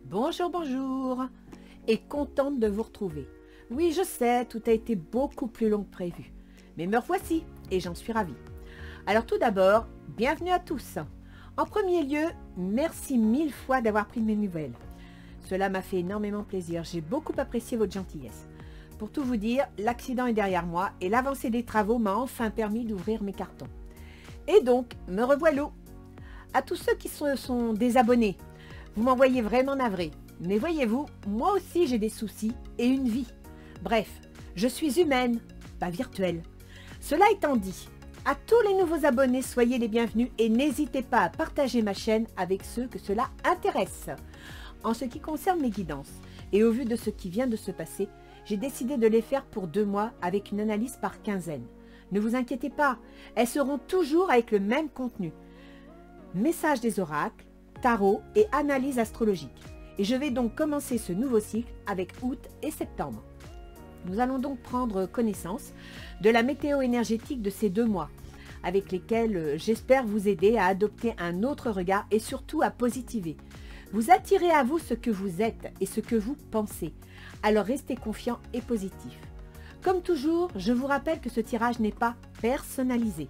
Bonjour, bonjour, et contente de vous retrouver. Oui, je sais, tout a été beaucoup plus long que prévu, mais me revoici, et j'en suis ravie. Alors tout d'abord, bienvenue à tous. En premier lieu, merci 1000 fois d'avoir pris de mes nouvelles. Cela m'a fait énormément plaisir, j'ai beaucoup apprécié votre gentillesse. Pour tout vous dire, l'accident est derrière moi, et l'avancée des travaux m'a enfin permis d'ouvrir mes cartons. Et donc, me revoilà. À tous ceux qui sont désabonnés, vous m'envoyez vraiment navré. Mais voyez-vous, moi aussi j'ai des soucis et une vie. Bref, je suis humaine, pas virtuelle. Cela étant dit, à tous les nouveaux abonnés, soyez les bienvenus et n'hésitez pas à partager ma chaîne avec ceux que cela intéresse. En ce qui concerne mes guidances, et au vu de ce qui vient de se passer, j'ai décidé de les faire pour 2 mois avec une analyse par quinzaine. Ne vous inquiétez pas, elles seront toujours avec le même contenu. Message des oracles, tarot et analyse astrologique. Et je vais donc commencer ce nouveau cycle avec août et septembre. Nous allons donc prendre connaissance de la météo énergétique de ces 2 mois, avec lesquels j'espère vous aider à adopter un autre regard et surtout à positiver. Vous attirez à vous ce que vous êtes et ce que vous pensez, alors restez confiant et positif. Comme toujours, je vous rappelle que ce tirage n'est pas personnalisé.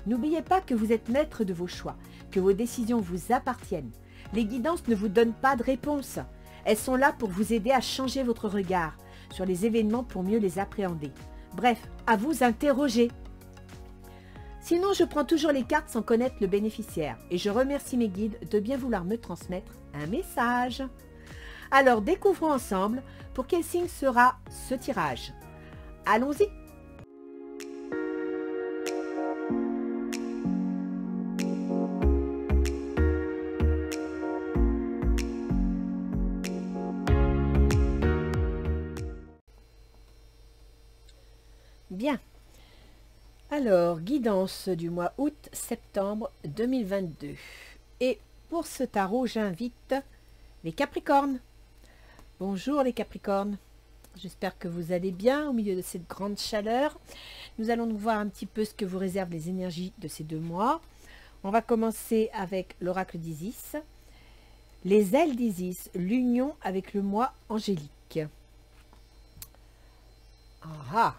N'oubliez pas que vous êtes maître de vos choix, que vos décisions vous appartiennent. Les guidances ne vous donnent pas de réponse. Elles sont là pour vous aider à changer votre regard sur les événements pour mieux les appréhender. Bref, à vous interroger. Sinon, je prends toujours les cartes sans connaître le bénéficiaire et je remercie mes guides de bien vouloir me transmettre un message. Alors, découvrons ensemble pour quel signe sera ce tirage. Allons-y! Bien. Alors, guidance du mois août-septembre 2022. Et pour ce tarot, j'invite les Capricornes. Bonjour les Capricornes. J'espère que vous allez bien au milieu de cette grande chaleur. Nous allons donc voir un petit peu ce que vous réservent les énergies de ces 2 mois. On va commencer avec l'oracle d'Isis. Les ailes d'Isis, l'union avec le moi angélique. Ah!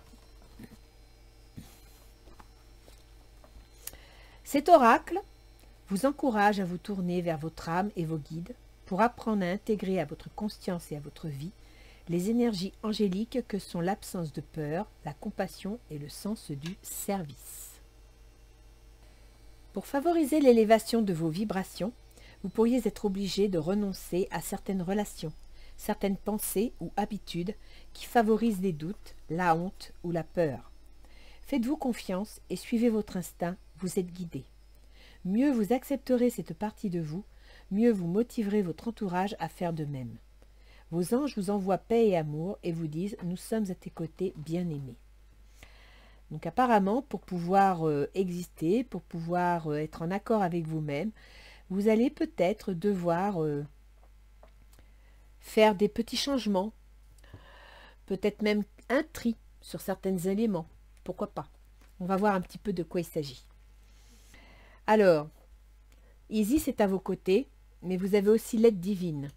Cet oracle vous encourage à vous tourner vers votre âme et vos guides pour apprendre à intégrer à votre conscience et à votre vie les énergies angéliques que sont l'absence de peur, la compassion et le sens du service. Pour favoriser l'élévation de vos vibrations, vous pourriez être obligé de renoncer à certaines relations, certaines pensées ou habitudes qui favorisent les doutes, la honte ou la peur. Faites-vous confiance et suivez votre instinct, vous êtes guidé. Mieux vous accepterez cette partie de vous, mieux vous motiverez votre entourage à faire de même. Vos anges vous envoient paix et amour et vous disent « Nous sommes à tes côtés, bien-aimés ». Donc apparemment, pour pouvoir exister, pour pouvoir être en accord avec vous-même, vous allez peut-être devoir faire des petits changements, peut-être même un tri sur certains éléments. Pourquoi pas? On va voir un petit peu de quoi il s'agit. Alors, Isis est à vos côtés, mais vous avez aussi l'aide divine.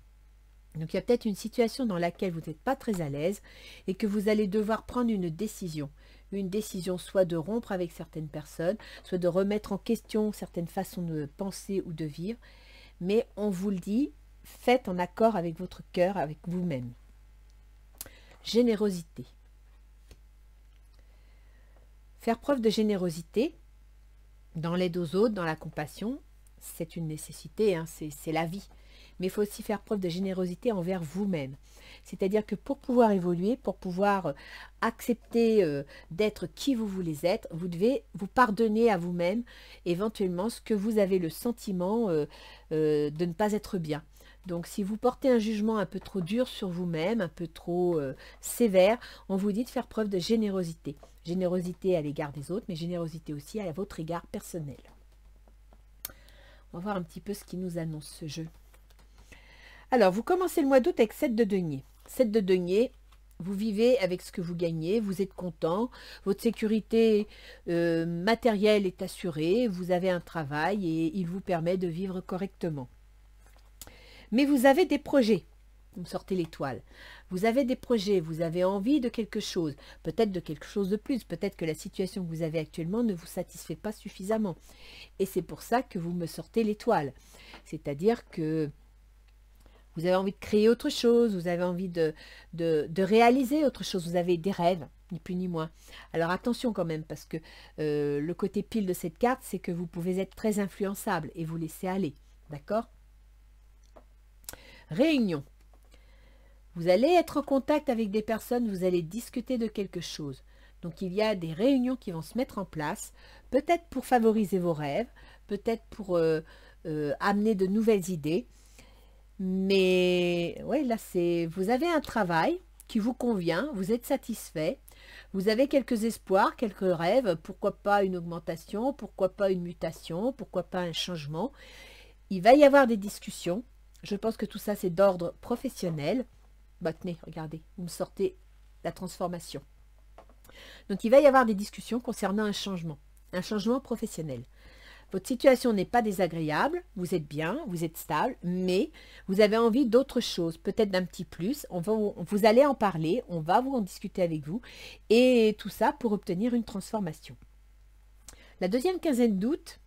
Donc il y a peut-être une situation dans laquelle vous n'êtes pas très à l'aise et que vous allez devoir prendre une décision. Une décision soit de rompre avec certaines personnes, soit de remettre en question certaines façons de penser ou de vivre. Mais on vous le dit, faites en accord avec votre cœur, avec vous-même. Générosité. Faire preuve de générosité dans l'aide aux autres, dans la compassion, c'est une nécessité, hein, c'est la vie. Mais il faut aussi faire preuve de générosité envers vous-même. C'est-à-dire que pour pouvoir évoluer, pour pouvoir accepter d'être qui vous voulez être, vous devez vous pardonner à vous-même éventuellement ce que vous avez le sentiment de ne pas être bien. Donc si vous portez un jugement un peu trop dur sur vous-même, un peu trop sévère, on vous dit de faire preuve de générosité. Générosité à l'égard des autres, mais générosité aussi à votre égard personnel. On va voir un petit peu ce qui nous annonce ce jeu. Alors, vous commencez le mois d'août avec 7 de denier. 7 de denier, vous vivez avec ce que vous gagnez, vous êtes content, votre sécurité matérielle est assurée, vous avez un travail et il vous permet de vivre correctement. Mais vous avez des projets. vous me sortez l'étoile. Vous avez des projets, vous avez envie de quelque chose, peut-être de quelque chose de plus, peut-être que la situation que vous avez actuellement ne vous satisfait pas suffisamment. Et c'est pour ça que vous me sortez l'étoile. C'est-à-dire que vous avez envie de créer autre chose, vous avez envie de réaliser autre chose, vous avez des rêves, ni plus ni moins. Alors attention quand même, parce que le côté pile de cette carte, c'est que vous pouvez être très influençable et vous laisser aller, d'accord? Réunion. Vous allez être en contact avec des personnes, vous allez discuter de quelque chose. Donc il y a des réunions qui vont se mettre en place, peut-être pour favoriser vos rêves, peut-être pour amener de nouvelles idées. Mais oui, là, vous avez un travail qui vous convient, vous êtes satisfait, vous avez quelques espoirs, quelques rêves, pourquoi pas une augmentation, pourquoi pas une mutation, pourquoi pas un changement. Il va y avoir des discussions. Je pense que tout ça, c'est d'ordre professionnel. Bah, tenez, regardez, vous me sortez la transformation. Donc, il va y avoir des discussions concernant un changement professionnel. Votre situation n'est pas désagréable, vous êtes bien, vous êtes stable, mais vous avez envie d'autre chose, peut-être d'un petit plus. Vous allez en parler, on va vous en discuter avec vous, et tout ça pour obtenir une transformation. La deuxième quinzaine d'août,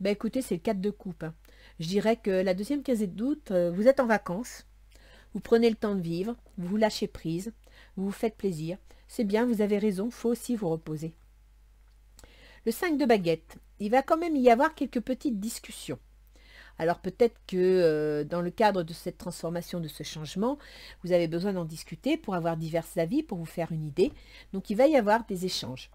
ben écoutez, c'est le 4 de coupe. Hein. Je dirais que la deuxième quinzaine d'août, vous êtes en vacances, vous prenez le temps de vivre, vous vous lâchez prise, vous vous faites plaisir. C'est bien, vous avez raison, il faut aussi vous reposer. Le 5 de baguette, il va quand même y avoir quelques petites discussions. Alors peut-être que dans le cadre de cette transformation, de ce changement, vous avez besoin d'en discuter pour avoir divers avis, pour vous faire une idée. Donc il va y avoir des échanges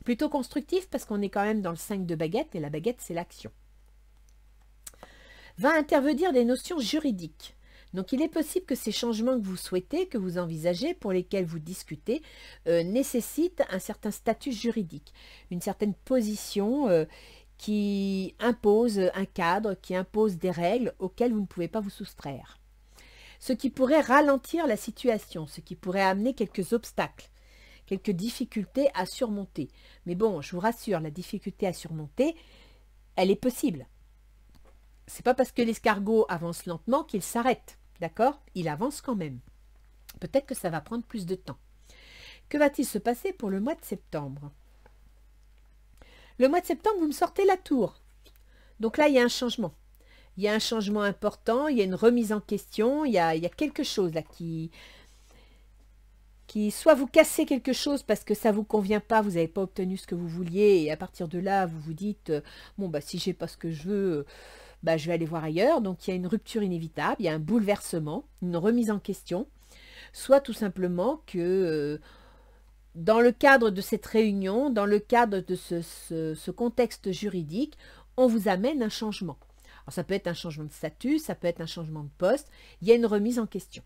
plutôt constructifs parce qu'on est quand même dans le 5 de baguette et la baguette c'est l'action. Va intervenir des notions juridiques. Donc il est possible que ces changements que vous souhaitez, que vous envisagez, pour lesquels vous discutez, nécessitent un certain statut juridique, une certaine position qui impose un cadre, qui impose des règles auxquelles vous ne pouvez pas vous soustraire. Ce qui pourrait ralentir la situation, ce qui pourrait amener quelques obstacles, quelques difficultés à surmonter. Mais bon, je vous rassure, la difficulté à surmonter, elle est possible. C'est pas parce que l'escargot avance lentement qu'il s'arrête, d'accord? Il avance quand même. Peut-être que ça va prendre plus de temps. Que va-t-il se passer pour le mois de septembre? Le mois de septembre, vous me sortez la tour. Donc là, il y a un changement. Il y a un changement important, il y a une remise en question, il y a quelque chose là qui soit vous cassez quelque chose parce que ça ne vous convient pas, vous n'avez pas obtenu ce que vous vouliez, et à partir de là, vous vous dites, bon, bah, si je n'ai pas ce que je veux, bah, je vais aller voir ailleurs. Donc, il y a une rupture inévitable, il y a un bouleversement, une remise en question, soit tout simplement que dans le cadre de cette réunion, dans le cadre de ce contexte juridique, on vous amène un changement. Alors, ça peut être un changement de statut, ça peut être un changement de poste, il y a une remise en question.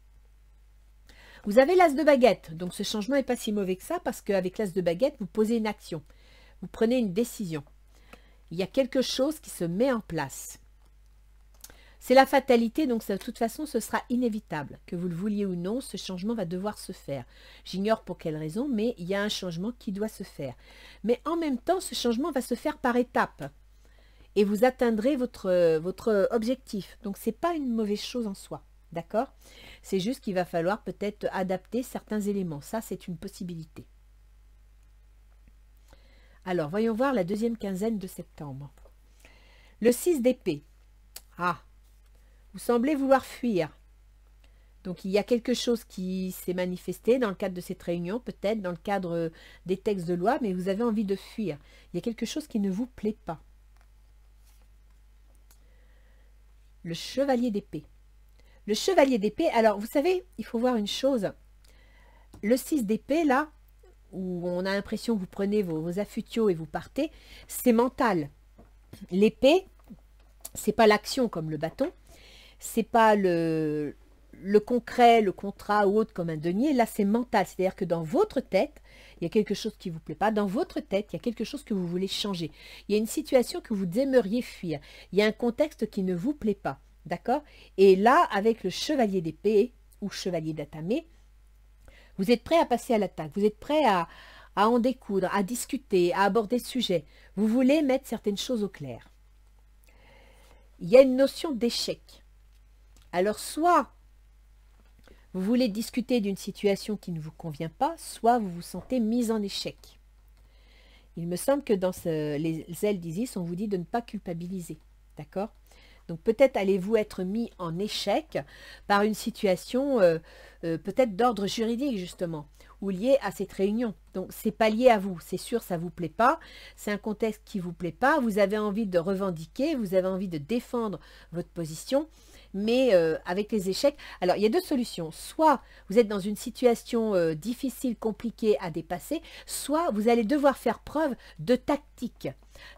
Vous avez l'as de baguette, donc ce changement n'est pas si mauvais que ça, parce qu'avec l'as de baguette, vous posez une action, vous prenez une décision. Il y a quelque chose qui se met en place. C'est la fatalité, donc de toute façon, ce sera inévitable. Que vous le vouliez ou non, ce changement va devoir se faire. J'ignore pour quelle raison, mais il y a un changement qui doit se faire. Mais en même temps, ce changement va se faire par étapes. Et vous atteindrez votre objectif. Donc, ce n'est pas une mauvaise chose en soi. D'accord? C'est juste qu'il va falloir peut-être adapter certains éléments. Ça, c'est une possibilité. Alors, voyons voir la deuxième quinzaine de septembre. Le 6 d'épée. Ah, vous semblez vouloir fuir. Donc, il y a quelque chose qui s'est manifesté dans le cadre de cette réunion, peut-être dans le cadre des textes de loi, mais vous avez envie de fuir. Il y a quelque chose qui ne vous plaît pas. Le chevalier d'épée. Le chevalier d'épée, alors vous savez, il faut voir une chose. Le 6 d'épée, là, où on a l'impression que vous prenez vos affutiaux et vous partez, c'est mental. L'épée, c'est pas l'action comme le bâton, c'est pas le concret, le contrat ou autre comme un denier, là c'est mental. C'est-à-dire que dans votre tête, il y a quelque chose qui ne vous plaît pas. Dans votre tête, il y a quelque chose que vous voulez changer. Il y a une situation que vous aimeriez fuir. Il y a un contexte qui ne vous plaît pas. D'accord? Et là, avec le chevalier d'épée ou chevalier d'atamé, vous êtes prêt à passer à l'attaque. Vous êtes prêt à en découdre, à discuter, à aborder le sujet. Vous voulez mettre certaines choses au clair. Il y a une notion d'échec. Alors, soit Vous voulez discuter d'une situation qui ne vous convient pas, soit vous vous sentez mise en échec. Il me semble que dans les ailes d'Isis, on vous dit de ne pas culpabiliser. D'accord? Donc peut-être allez-vous être mis en échec par une situation peut-être d'ordre juridique justement, ou liée à cette réunion. Donc c'est pas lié à vous, c'est sûr ça vous plaît pas, c'est un contexte qui vous plaît pas, vous avez envie de revendiquer, vous avez envie de défendre votre position, mais avec les échecs. Alors il y a deux solutions, soit vous êtes dans une situation difficile, compliquée à dépasser, soit vous allez devoir faire preuve de tactique.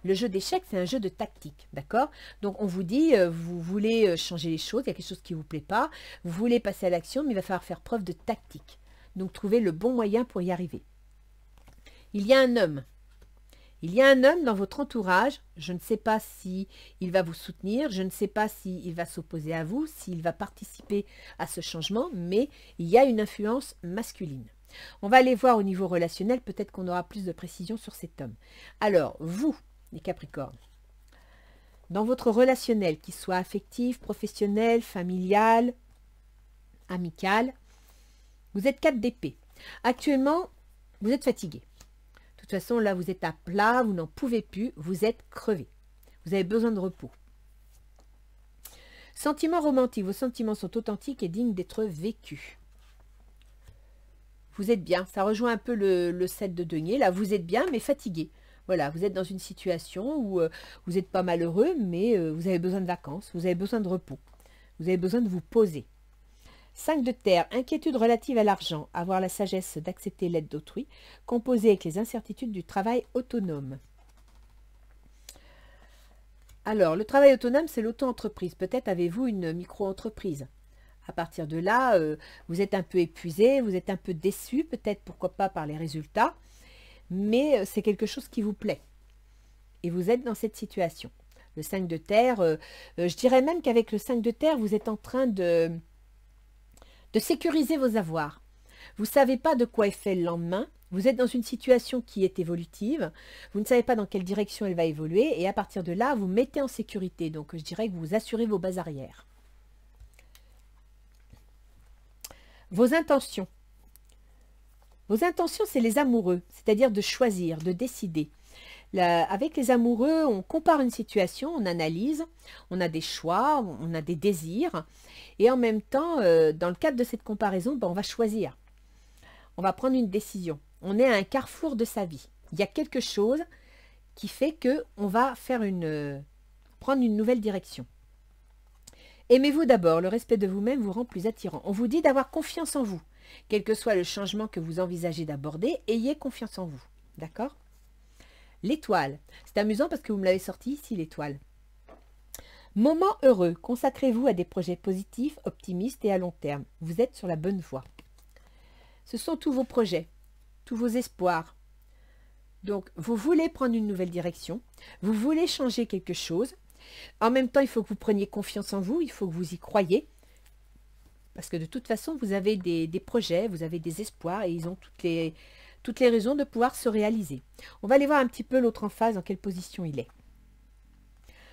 Le jeu d'échecs, c'est un jeu de tactique, d'accord? Donc, on vous dit, vous voulez changer les choses, il y a quelque chose qui ne vous plaît pas, vous voulez passer à l'action, mais il va falloir faire preuve de tactique. Donc, trouver le bon moyen pour y arriver. Il y a un homme. Il y a un homme dans votre entourage, je ne sais pas si il va vous soutenir, je ne sais pas s'il va s'opposer à vous, s'il va participer à ce changement, mais il y a une influence masculine. On va aller voir au niveau relationnel, peut-être qu'on aura plus de précision sur cet homme. Alors, vous, les Capricornes, dans votre relationnel, qu'il soit affectif, professionnel, familial, amical, vous êtes 4 d'épée. Actuellement, vous êtes fatigué. De toute façon, là, vous êtes à plat, vous n'en pouvez plus, vous êtes crevé. Vous avez besoin de repos. Sentiments romantiques, vos sentiments sont authentiques et dignes d'être vécus. Vous êtes bien, ça rejoint un peu le 7 de denier, là, vous êtes bien, mais fatigué. Voilà, vous êtes dans une situation où vous n'êtes pas malheureux, mais vous avez besoin de vacances, vous avez besoin de repos, vous avez besoin de vous poser. 5 de terre, inquiétude relative à l'argent, avoir la sagesse d'accepter l'aide d'autrui, composer avec les incertitudes du travail autonome. Alors, le travail autonome, c'est l'auto-entreprise. Peut-être avez-vous une micro-entreprise. À partir de là, vous êtes un peu épuisé, vous êtes un peu déçu, peut-être pourquoi pas par les résultats, mais c'est quelque chose qui vous plaît. Et vous êtes dans cette situation. Le 5 de terre, je dirais même qu'avec le 5 de terre, vous êtes en train de sécuriser vos avoirs. Vous ne savez pas de quoi est fait le lendemain, vous êtes dans une situation qui est évolutive, vous ne savez pas dans quelle direction elle va évoluer, et à partir de là, vous mettez en sécurité. Donc je dirais que vous assurez vos bases arrières. Vos intentions. Vos intentions, c'est les amoureux, c'est-à-dire de choisir, de décider. Avec les amoureux, on compare une situation, on analyse, on a des choix, on a des désirs. Et en même temps, dans le cadre de cette comparaison, on va choisir. On va prendre une décision. On est à un carrefour de sa vie. Il y a quelque chose qui fait qu'on va prendre une nouvelle direction. Aimez-vous d'abord, le respect de vous-même vous rend plus attirant. On vous dit d'avoir confiance en vous. Quel que soit le changement que vous envisagez d'aborder, ayez confiance en vous. D'accord? L'étoile. C'est amusant parce que vous me l'avez sorti ici, l'étoile. Moment heureux. Consacrez-vous à des projets positifs, optimistes et à long terme. Vous êtes sur la bonne voie. Ce sont tous vos projets, tous vos espoirs. Donc, vous voulez prendre une nouvelle direction. Vous voulez changer quelque chose. En même temps, il faut que vous preniez confiance en vous. Il faut que vous y croyiez. Parce que de toute façon, vous avez des projets, vous avez des espoirs et ils ont toutes les raisons de pouvoir se réaliser. On va aller voir un petit peu l'autre en face, dans quelle position il est.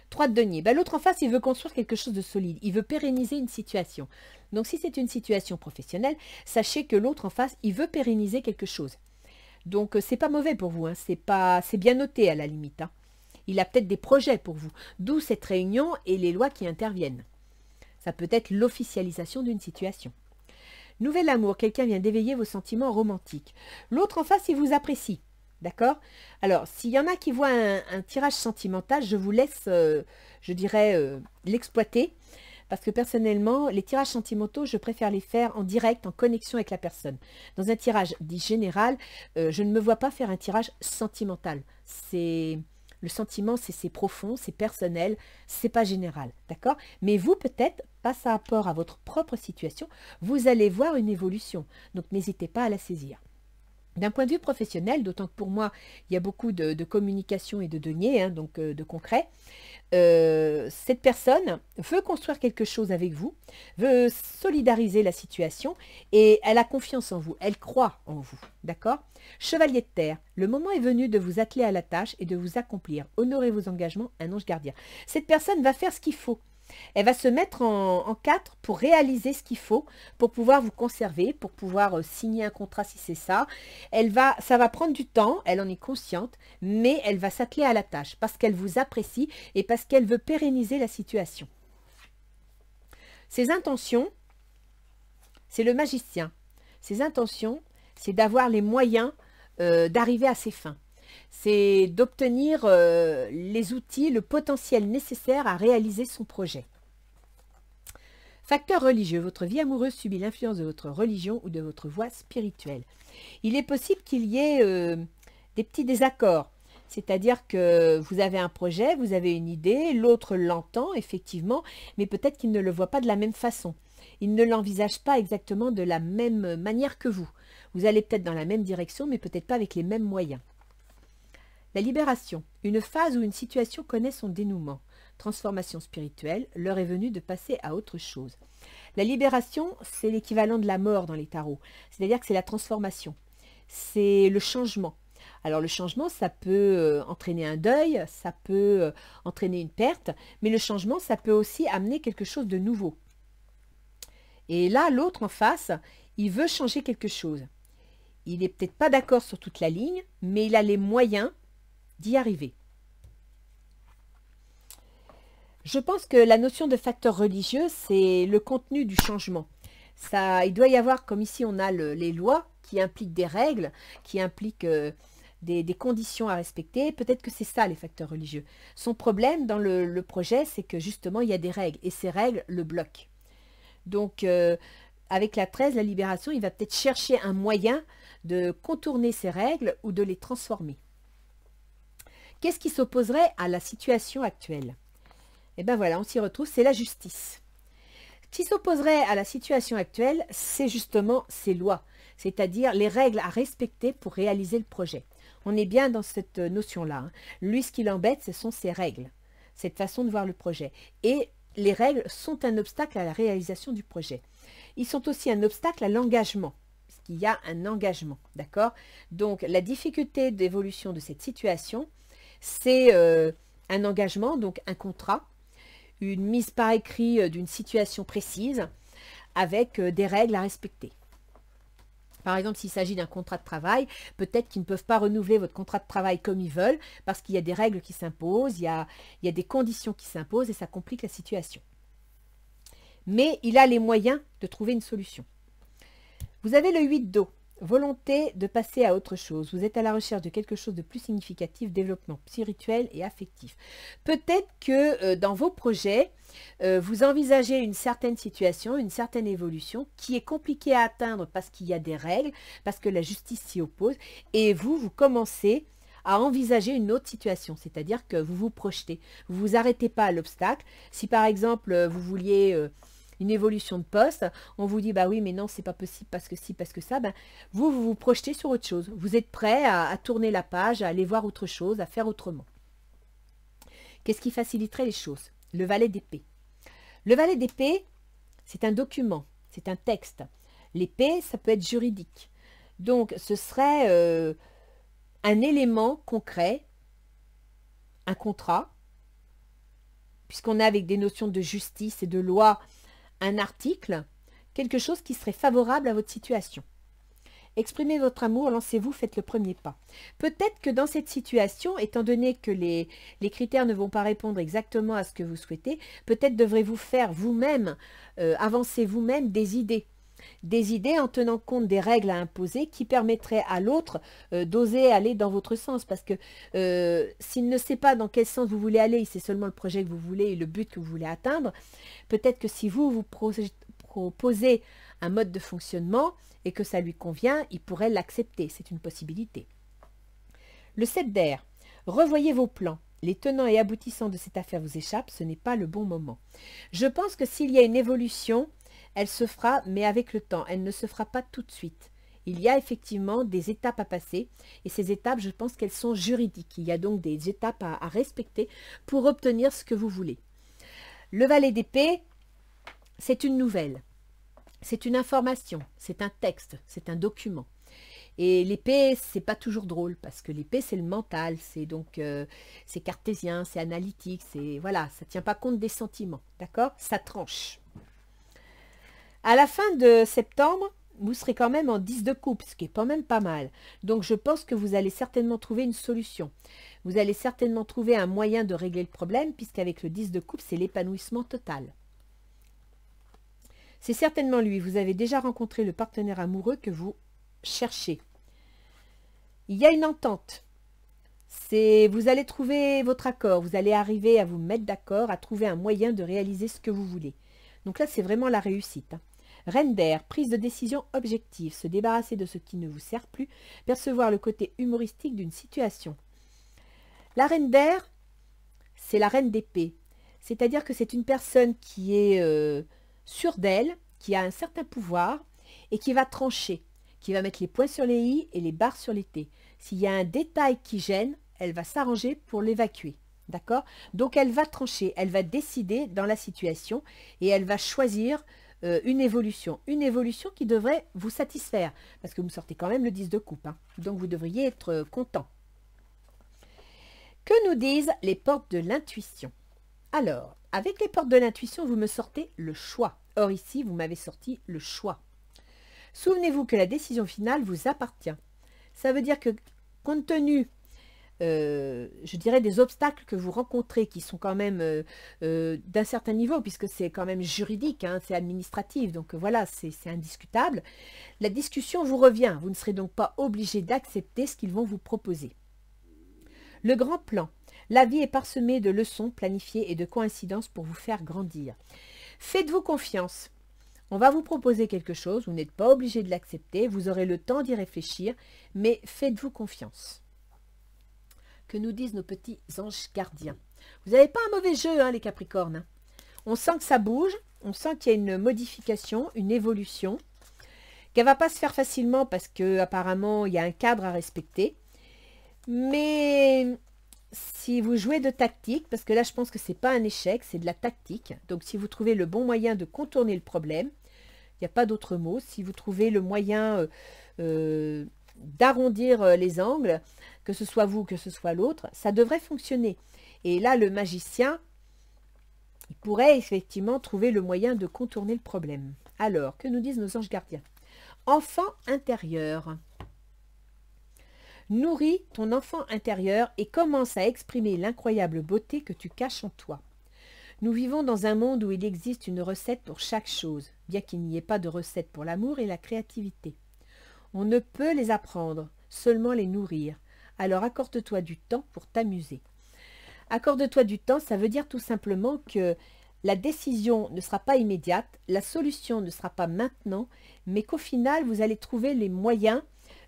3 de denier. L'autre en face, il veut construire quelque chose de solide. Il veut pérenniser une situation. Donc, si c'est une situation professionnelle, sachez que l'autre en face, il veut pérenniser quelque chose. Donc, c'est pas mauvais pour vous. Hein. C'est bien noté à la limite. Hein. Il a peut-être des projets pour vous. D'où cette réunion et les lois qui interviennent. Ça peut être l'officialisation d'une situation. Nouvel amour, quelqu'un vient d'éveiller vos sentiments romantiques. L'autre en face, il vous apprécie. D'accord? Alors, s'il y en a qui voient un tirage sentimental, je vous laisse, je dirais, l'exploiter. Parce que personnellement, les tirages sentimentaux, je préfère les faire en direct, en connexion avec la personne. Dans un tirage dit général, je ne me vois pas faire un tirage sentimental. Le sentiment, c'est profond, c'est personnel, c'est pas général, d'accord? Mais vous, peut-être, par rapport à votre propre situation, vous allez voir une évolution. Donc, n'hésitez pas à la saisir. D'un point de vue professionnel, d'autant que pour moi, il y a beaucoup de communication et de deniers, hein, donc de concret, cette personne veut construire quelque chose avec vous, veut solidariser la situation et elle a confiance en vous, elle croit en vous, d'accord? Chevalier de terre, le moment est venu de vous atteler à la tâche et de vous accomplir. Honorez vos engagements, un ange gardien. Cette personne va faire ce qu'il faut. Elle va se mettre en quatre pour réaliser ce qu'il faut, pour pouvoir vous conserver, pour pouvoir signer un contrat si c'est ça. Ça va prendre du temps, elle en est consciente, mais elle va s'atteler à la tâche parce qu'elle vous apprécie et parce qu'elle veut pérenniser la situation. Ses intentions, c'est le magicien. Ses intentions, c'est d'avoir les moyens d'arriver à ses fins. C'est d'obtenir les outils, le potentiel nécessaire à réaliser son projet. Facteur religieux. Votre vie amoureuse subit l'influence de votre religion ou de votre voie spirituelle. Il est possible qu'il y ait des petits désaccords. C'est-à-dire que vous avez un projet, vous avez une idée, l'autre l'entend effectivement, mais peut-être qu'il ne le voit pas de la même façon. Il ne l'envisage pas exactement de la même manière que vous. Vous allez peut-être dans la même direction, mais peut-être pas avec les mêmes moyens. La libération. Une phase où une situation connaît son dénouement. Transformation spirituelle, l'heure est venue de passer à autre chose. La libération, c'est l'équivalent de la mort dans les tarots. C'est-à-dire que c'est la transformation. C'est le changement. Alors le changement, ça peut entraîner un deuil, ça peut entraîner une perte, mais le changement, ça peut aussi amener quelque chose de nouveau. Et là, l'autre en face, il veut changer quelque chose. Il n'est peut-être pas d'accord sur toute la ligne, mais il a les moyens d'y arriver. Je pense que la notion de facteur religieux, c'est le contenu du changement. Il doit y avoir, comme ici on a les lois qui impliquent des règles, qui impliquent des conditions à respecter. Peut-être que c'est ça les facteurs religieux. Son problème dans le projet, c'est que justement il y a des règles et ces règles le bloquent. Donc avec la 13, la libération, il va peut-être chercher un moyen de contourner ces règles ou de les transformer. Qu'est-ce qui s'opposerait à la situation actuelle? Eh bien voilà, on s'y retrouve, c'est la justice. Ce qui s'opposerait à la situation actuelle, c'est justement ces lois, c'est-à-dire les règles à respecter pour réaliser le projet. On est bien dans cette notion-là. Hein. Lui, ce qui l'embête, ce sont ces règles, cette façon de voir le projet. Et les règles sont un obstacle à la réalisation du projet. Ils sont aussi un obstacle à l'engagement, parce qu'il y a un engagement, d'accord? Donc, la difficulté d'évolution de cette situation, c'est un engagement, donc un contrat, une mise par écrit d'une situation précise avec des règles à respecter. Par exemple, s'il s'agit d'un contrat de travail, peut-être qu'ils ne peuvent pas renouveler votre contrat de travail comme ils veulent parce qu'il y a des règles qui s'imposent, il y a des conditions qui s'imposent et ça complique la situation. Mais il a les moyens de trouver une solution. Vous avez le 8 d'eau. Volonté de passer à autre chose. Vous êtes à la recherche de quelque chose de plus significatif, développement spirituel et affectif. Peut-être que dans vos projets, vous envisagez une certaine situation, une certaine évolution qui est compliquée à atteindre parce qu'il y a des règles, parce que la justice s'y oppose, et vous commencez à envisager une autre situation, c'est-à-dire que vous vous projetez. Vous ne vous arrêtez pas à l'obstacle. Si par exemple, vous vouliez une évolution de poste, on vous dit, bah oui, mais non, c'est pas possible parce que si, parce que ça, ben, vous vous projetez sur autre chose. Vous êtes prêt à tourner la page, à aller voir autre chose, à faire autrement. Qu'est-ce qui faciliterait les choses? Le valet d'épée. Le valet d'épée, c'est un document, c'est un texte. L'épée, ça peut être juridique. Donc, ce serait un élément concret, un contrat, puisqu'on a avec des notions de justice et de loi, un article, quelque chose qui serait favorable à votre situation. Exprimez votre amour, lancez-vous, faites le premier pas. Peut-être que dans cette situation, étant donné que les critères ne vont pas répondre exactement à ce que vous souhaitez, peut-être devrez-vous faire vous-même, avancer vous-même des idées en tenant compte des règles à imposer qui permettraient à l'autre d'oser aller dans votre sens. Parce que s'il ne sait pas dans quel sens vous voulez aller, c'est seulement le projet que vous voulez et le but que vous voulez atteindre, peut-être que si vous proposez un mode de fonctionnement et que ça lui convient, il pourrait l'accepter. C'est une possibilité. Le 7 d'air. Revoyez vos plans. Les tenants et aboutissants de cette affaire vous échappent, ce n'est pas le bon moment. Je pense que s'il y a une évolution, elle se fera, mais avec le temps. Elle ne se fera pas tout de suite. Il y a effectivement des étapes à passer. Et ces étapes, je pense qu'elles sont juridiques. Il y a donc des étapes à respecter pour obtenir ce que vous voulez. Le valet d'épée, c'est une nouvelle. C'est une information. C'est un texte. C'est un document. Et l'épée, c'est pas toujours drôle, parce que l'épée, c'est le mental, c'est donc, c'est cartésien, c'est analytique, c'est, voilà, ça tient pas compte des sentiments, d'accord? Ça tranche. À la fin de septembre, vous serez quand même en 10 de coupe, ce qui est quand même pas mal. Donc, je pense que vous allez certainement trouver une solution. Vous allez certainement trouver un moyen de régler le problème, puisqu'avec le 10 de coupe, c'est l'épanouissement total. C'est certainement lui. Vous avez déjà rencontré le partenaire amoureux que vous cherchez. Il y a une entente. Vous allez trouver votre accord. Vous allez arriver à vous mettre d'accord, à trouver un moyen de réaliser ce que vous voulez. Donc là, c'est vraiment la réussite. Reine d'air, prise de décision objective, se débarrasser de ce qui ne vous sert plus, percevoir le côté humoristique d'une situation. La reine d'air, c'est la reine d'épée. C'est-à-dire que c'est une personne qui est sûre d'elle, qui a un certain pouvoir et qui va trancher, qui va mettre les points sur les i et les barres sur les t. S'il y a un détail qui gêne, elle va s'arranger pour l'évacuer. D'accord? Donc elle va trancher, elle va décider dans la situation et elle va choisir une évolution qui devrait vous satisfaire, parce que vous sortez quand même le 10 de coupe, hein. Donc vous devriez être content. Que nous disent les portes de l'intuition? Alors, avec les portes de l'intuition, vous me sortez le choix. Or ici, vous m'avez sorti le choix. Souvenez-vous que la décision finale vous appartient. Ça veut dire que, compte tenu, je dirais, des obstacles que vous rencontrez, qui sont quand même d'un certain niveau, puisque c'est quand même juridique, hein, c'est administratif, donc voilà, c'est indiscutable. La discussion vous revient. Vous ne serez donc pas obligé d'accepter ce qu'ils vont vous proposer. Le grand plan. La vie est parsemée de leçons planifiées et de coïncidences pour vous faire grandir. Faites-vous confiance. On va vous proposer quelque chose, vous n'êtes pas obligé de l'accepter, vous aurez le temps d'y réfléchir, mais faites-vous confiance. Que nous disent nos petits anges gardiens? Vous n'avez pas un mauvais jeu, hein, les Capricornes, hein. On sent que ça bouge, on sent qu'il y a une modification, une évolution, qu'elle ne va pas se faire facilement parce qu'apparemment, il y a un cadre à respecter. Mais si vous jouez de tactique, parce que là, je pense que ce n'est pas un échec, c'est de la tactique. Donc, si vous trouvez le bon moyen de contourner le problème, il n'y a pas d'autre mot. Si vous trouvez le moyen d'arrondir les angles, que ce soit vous, que ce soit l'autre, ça devrait fonctionner. Et là, le magicien, il pourrait effectivement trouver le moyen de contourner le problème. Alors, que nous disent nos anges gardiens? Enfant intérieur. Nourris ton enfant intérieur et commence à exprimer l'incroyable beauté que tu caches en toi. Nous vivons dans un monde où il existe une recette pour chaque chose, bien qu'il n'y ait pas de recette pour l'amour et la créativité. On ne peut les apprendre, seulement les nourrir. Alors accorde-toi du temps pour t'amuser. Accorde-toi du temps, ça veut dire tout simplement que la décision ne sera pas immédiate, la solution ne sera pas maintenant, mais qu'au final, vous allez trouver les moyens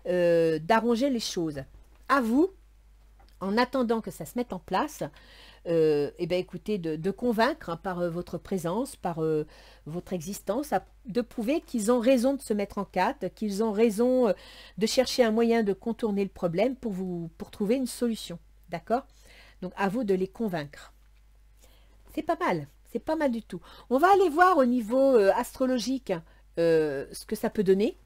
d'arranger les choses. À vous, en attendant que ça se mette en place, eh bien, écoutez, de convaincre, hein, par votre présence, par votre existence, de prouver qu'ils ont raison de se mettre en quatre, qu'ils ont raison de chercher un moyen de contourner le problème pour trouver une solution. D'accord? Donc, à vous de les convaincre. C'est pas mal. C'est pas mal du tout. On va aller voir au niveau astrologique ce que ça peut donner.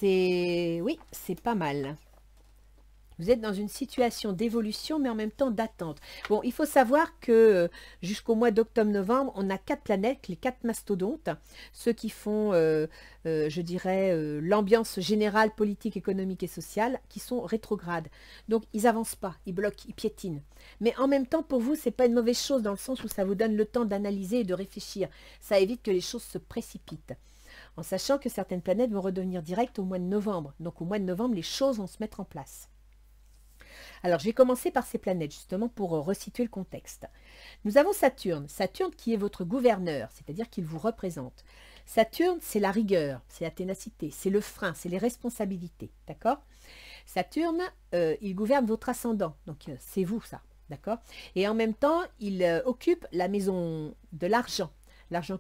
Oui, c'est pas mal. Vous êtes dans une situation d'évolution, mais en même temps d'attente. Bon, il faut savoir que jusqu'au mois d'octobre-novembre, on a 4 planètes, les 4 mastodontes, ceux qui font, je dirais, l'ambiance générale, politique, économique et sociale, qui sont rétrogrades. Donc, ils n'avancent pas, ils bloquent, ils piétinent. Mais en même temps, pour vous, ce n'est pas une mauvaise chose, dans le sens où ça vous donne le temps d'analyser et de réfléchir. Ça évite que les choses se précipitent. En sachant que certaines planètes vont redevenir directes au mois de novembre. Donc, au mois de novembre, les choses vont se mettre en place. Alors, je vais commencer par ces planètes, justement, pour resituer le contexte. Nous avons Saturne. Saturne qui est votre gouverneur, c'est-à-dire qu'il vous représente. Saturne, c'est la rigueur, c'est la ténacité, c'est le frein, c'est les responsabilités, d'accord? Saturne, il gouverne votre ascendant, donc c'est vous, ça, d'accord? Et en même temps, il occupe la maison de l'argent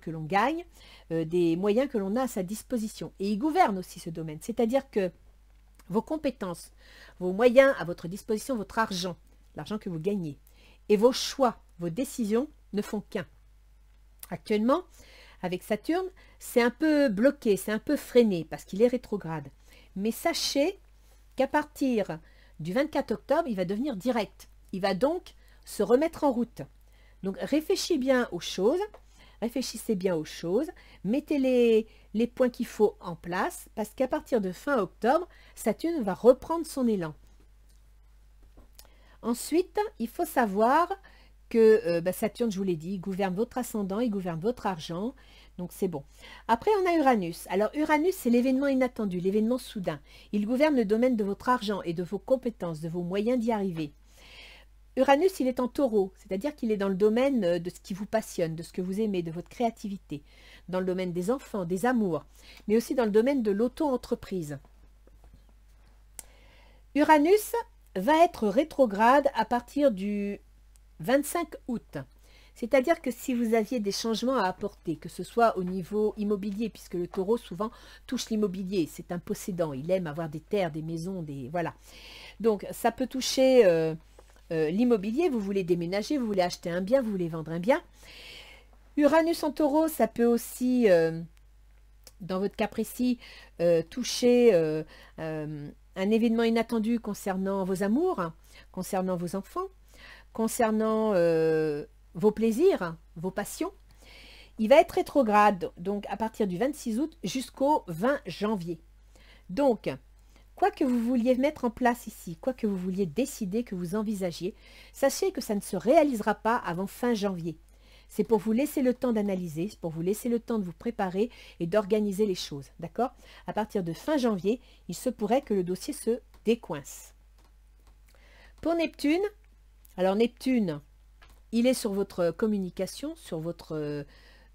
que l'on gagne, des moyens que l'on a à sa disposition. Et il gouverne aussi ce domaine, c'est-à-dire que vos compétences, vos moyens à votre disposition, votre argent, l'argent que vous gagnez, et vos choix, vos décisions ne font qu'un. Actuellement, avec Saturne, c'est un peu bloqué, c'est un peu freiné parce qu'il est rétrograde. Mais sachez qu'à partir du 24 octobre, il va devenir direct. Il va donc se remettre en route. Donc réfléchissez bien aux choses, mettez les points qu'il faut en place, parce qu'à partir de fin octobre, Saturne va reprendre son élan. Ensuite, il faut savoir que Saturne, je vous l'ai dit, il gouverne votre ascendant, il gouverne votre argent, donc c'est bon. Après, on a Uranus. Alors Uranus, c'est l'événement inattendu, l'événement soudain. Il gouverne le domaine de votre argent et de vos compétences, de vos moyens d'y arriver. Uranus, il est en taureau, c'est-à-dire qu'il est dans le domaine de ce qui vous passionne, de ce que vous aimez, de votre créativité, dans le domaine des enfants, des amours, mais aussi dans le domaine de l'auto-entreprise. Uranus va être rétrograde à partir du 25 août. C'est-à-dire que si vous aviez des changements à apporter, que ce soit au niveau immobilier, puisque le taureau souvent touche l'immobilier, c'est un possédant, il aime avoir des terres, des maisons, voilà. Donc ça peut toucher l'immobilier, vous voulez déménager, vous voulez acheter un bien, vous voulez vendre un bien. Uranus en taureau, ça peut aussi, dans votre cas précis, toucher un événement inattendu concernant vos amours, concernant vos enfants, concernant vos plaisirs, vos passions. Il va être rétrograde, donc à partir du 26 août jusqu'au 20 janvier. Donc, quoi que vous vouliez mettre en place ici, quoi que vous vouliez décider, que vous envisagiez, sachez que ça ne se réalisera pas avant fin janvier. C'est pour vous laisser le temps d'analyser, c'est pour vous laisser le temps de vous préparer et d'organiser les choses, d'accord? À partir de fin janvier, il se pourrait que le dossier se décoince. Pour Neptune, alors Neptune, il est sur votre communication, sur votre,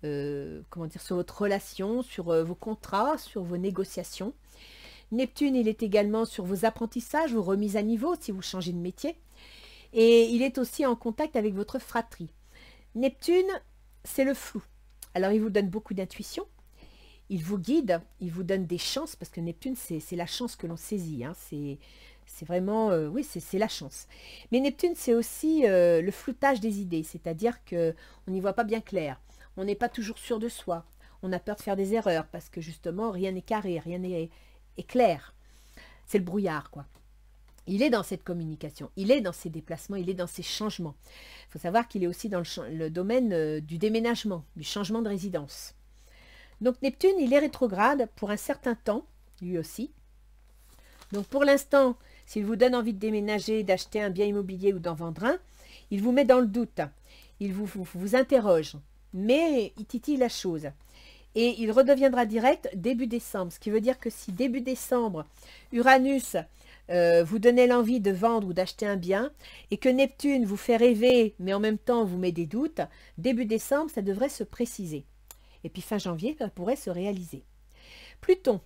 sur votre relation, sur vos contrats, sur vos négociations. Neptune, il est également sur vos apprentissages, vos remises à niveau si vous changez de métier. Et il est aussi en contact avec votre fratrie. Neptune, c'est le flou. Alors, il vous donne beaucoup d'intuition. Il vous guide, il vous donne des chances, parce que Neptune, c'est la chance que l'on saisit. Hein. C'est vraiment, oui, c'est la chance. Mais Neptune, c'est aussi le floutage des idées, c'est-à-dire qu'on n'y voit pas bien clair. On n'est pas toujours sûr de soi. On a peur de faire des erreurs, parce que justement, rien n'est carré, rien n'est clair. C'est le brouillard, quoi. Il est dans cette communication, il est dans ses déplacements, il est dans ses changements. Il faut savoir qu'il est aussi dans le domaine du déménagement, du changement de résidence. Donc Neptune, il est rétrograde pour un certain temps, lui aussi. Donc pour l'instant, s'il vous donne envie de déménager, d'acheter un bien immobilier ou d'en vendre un, il vous met dans le doute, il vous interroge, mais il titille la chose. Et il redeviendra direct début décembre, ce qui veut dire que si début décembre, Uranus vous donnez l'envie de vendre ou d'acheter un bien, et que Neptune vous fait rêver, mais en même temps vous met des doutes, début décembre, ça devrait se préciser. Et puis fin janvier, ça pourrait se réaliser. Pluton.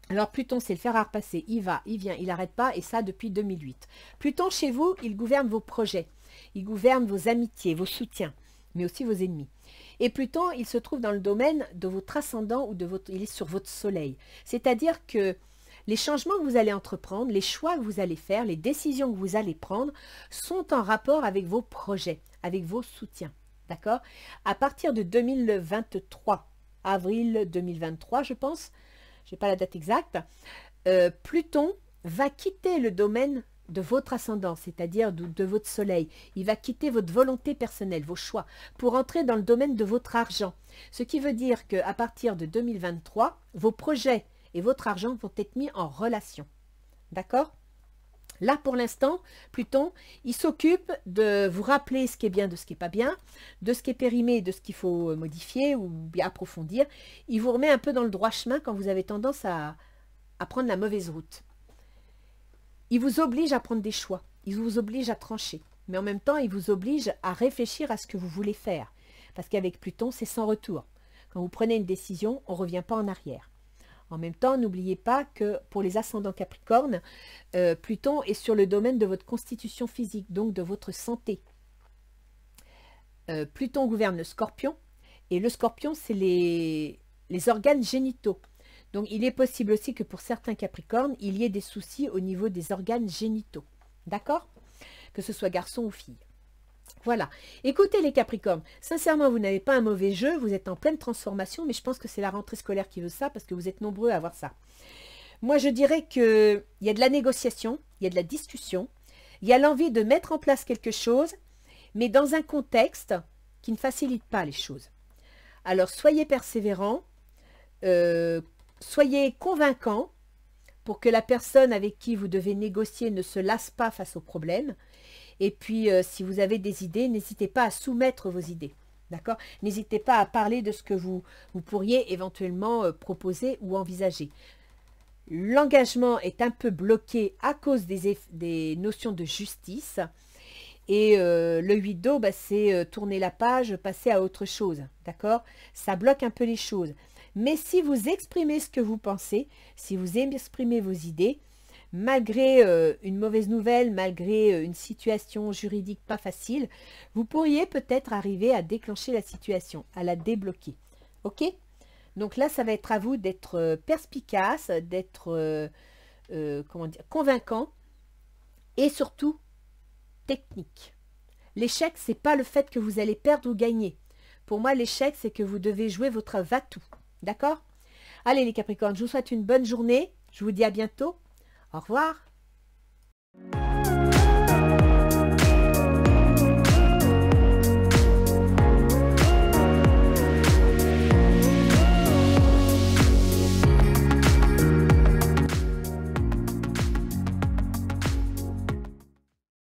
Alors Pluton, c'est le fer à repasser. Il va, il vient, il n'arrête pas, et ça depuis 2008. Pluton, chez vous, il gouverne vos projets. Il gouverne vos amitiés, vos soutiens, mais aussi vos ennemis. Et Pluton, il se trouve dans le domaine de votre ascendant ou il est sur votre soleil. C'est-à-dire que les changements que vous allez entreprendre, les choix que vous allez faire, les décisions que vous allez prendre sont en rapport avec vos projets, avec vos soutiens. D'accord? À partir de 2023, avril 2023, je pense, je n'ai pas la date exacte, Pluton va quitter le domaine de votre ascendant, c'est-à-dire de votre soleil. Il va quitter votre volonté personnelle, vos choix, pour entrer dans le domaine de votre argent. Ce qui veut dire qu'à partir de 2023, vos projets et votre argent vont être mis en relation. D'accord? Là, pour l'instant, Pluton, il s'occupe de vous rappeler ce qui est bien de ce qui n'est pas bien, de ce qui est périmé, de ce qu'il faut modifier ou bien approfondir. Il vous remet un peu dans le droit chemin quand vous avez tendance à prendre la mauvaise route. Il vous oblige à prendre des choix, il vous oblige à trancher. Mais en même temps, il vous oblige à réfléchir à ce que vous voulez faire. Parce qu'avec Pluton, c'est sans retour. Quand vous prenez une décision, on ne revient pas en arrière. En même temps, n'oubliez pas que pour les ascendants Capricorne, Pluton est sur le domaine de votre constitution physique, donc de votre santé. Pluton gouverne le Scorpion, et le Scorpion, c'est les organes génitaux. Donc, il est possible aussi que pour certains Capricornes, il y ait des soucis au niveau des organes génitaux. D'accord? Que ce soit garçon ou fille. Voilà. Écoutez les Capricornes, sincèrement, vous n'avez pas un mauvais jeu, vous êtes en pleine transformation, mais je pense que c'est la rentrée scolaire qui veut ça, parce que vous êtes nombreux à avoir ça. Moi, je dirais qu'il y a de la négociation, il y a de la discussion, il y a l'envie de mettre en place quelque chose, mais dans un contexte qui ne facilite pas les choses. Alors, soyez persévérants, soyez convaincants pour que la personne avec qui vous devez négocier ne se lasse pas face aux problèmes. Et puis, si vous avez des idées, n'hésitez pas à soumettre vos idées. D'accord? N'hésitez pas à parler de ce que vous pourriez éventuellement proposer ou envisager. L'engagement est un peu bloqué à cause des notions de justice. Et le 8 d'eau, bah, c'est tourner la page, passer à autre chose. D'accord? Ça bloque un peu les choses. Mais si vous exprimez ce que vous pensez, si vous exprimez vos idées, malgré une mauvaise nouvelle, malgré une situation juridique pas facile, vous pourriez peut-être arriver à déclencher la situation, à la débloquer. Ok? Donc là, ça va être à vous d'être perspicace, d'être convaincant et surtout technique. L'échec, c'est pas le fait que vous allez perdre ou gagner. Pour moi, l'échec, c'est que vous devez jouer votre va-tout. D'accord? Allez les Capricornes, je vous souhaite une bonne journée. Je vous dis à bientôt. Au revoir.